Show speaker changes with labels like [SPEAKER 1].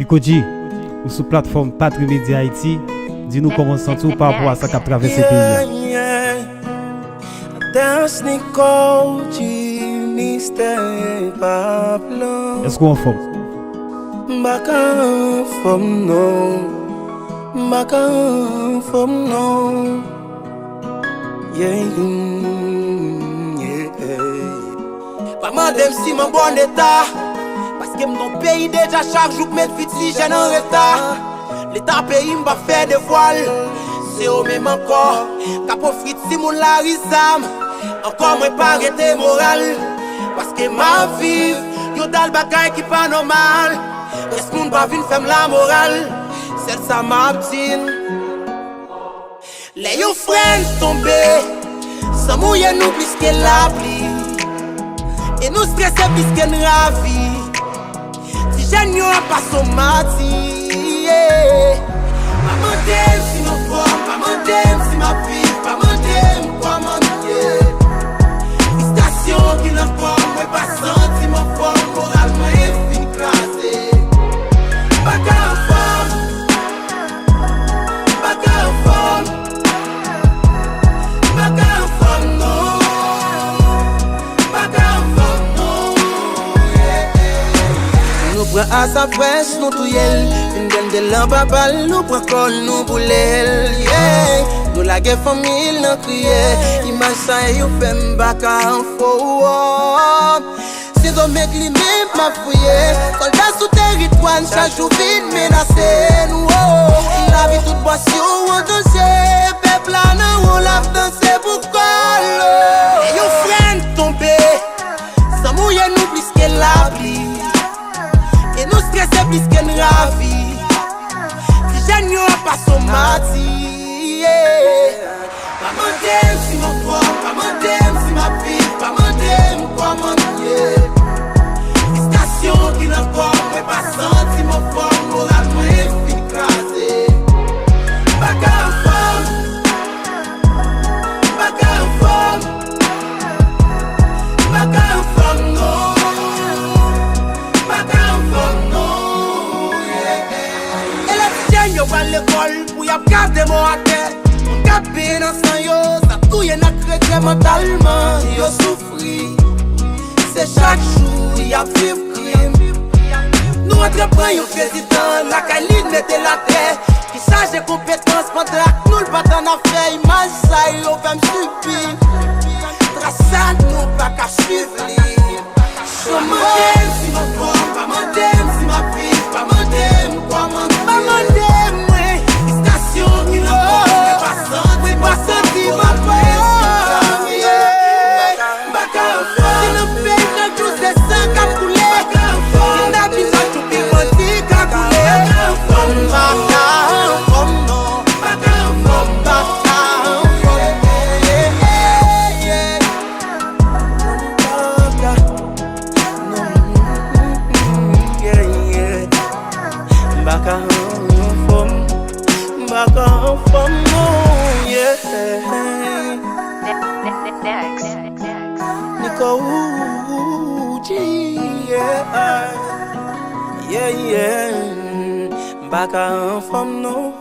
[SPEAKER 1] Nikoji, ou sur plateforme Patri Media Haïti, dis-nous comment sens-tu par rapport à ça qui a traversé le pays.
[SPEAKER 2] Dance Nikoji, Mr. Pablo.
[SPEAKER 1] Est-ce qu'on est en forme?
[SPEAKER 2] Baka from no, baka from no, yeah. Pas madame si mon bon état, parce que mon pays déjà chaque jour met fiti j'ai en retard. L'état pays m'a fait des voiles, c'est au même encore. Capo frit si mon la risam, encore moins pas arrêter moral, parce que ma vie, yo dal bagay qui pas normal. Est-ce qu'on va venir faire la morale? Celle ça m'a dit. Les yo frères tombés, sans mouiller nous plus que la pluie. Et nous stresser plus que nous ravis. Si j'ai n'y a pas son mati. Maman t'aime si ma forme, maman t'aime si ma vie, maman t'aime quoi maman. Station qui n'a pas, moi pas senti ma forme, moralement est fin classé. Baka en forme, baka en forme, baka en forme, non, baka en forme, non, Nous prenons à sa fraîche, nous touillons, une gaine de l'embabal, nous prenons col, nous boulons, yeah. Nous la guerre famille, nous crions, image ça et nous faisons baka en forme. Si on met les mêmes ma fouillé, soldats sous territoire, chaque jour vide menacé. Nous, la vie toute boisson, on dansait, peuple là, on l'a dansé pour coller. Et yon frère tombé, sans mouiller nous plus que la pluie. Et nous stresser plus que nous ravis. Si j'ai n'y a pas son mati. Maman t'aime si mon corps, maman t'aime si ma vie, maman t'aime quoi mon Dieu. Qui n'a pas, mais pas senti mon forme, moralement est fin classé. Baka en forme, baka en forme, baka en forme, non, baka en forme, non, yeah. Et les tiens, yo va l'école, pour y garder mon à terre. On garde bien dans son yo, ça tout y'en a créé mentalement. Yo souffri, c'est chaque jour, y a vivre crime. Nous entreprenons un président, la caline mette la terre. Qui change de compétences pendant nous le bâton en affaire. Image ça, il va me subir. Traçade, nous pas qu'à suivre. Maman t'aime si ma forme, maman t'aime si ma vie, maman t'aime quoi maman t'aime, oui. Station qui n'a pas senti ma forme, yeah. Baka en forme, si nous payons tous ces sangs à couler. Yeah, yeah, baka en forme, non.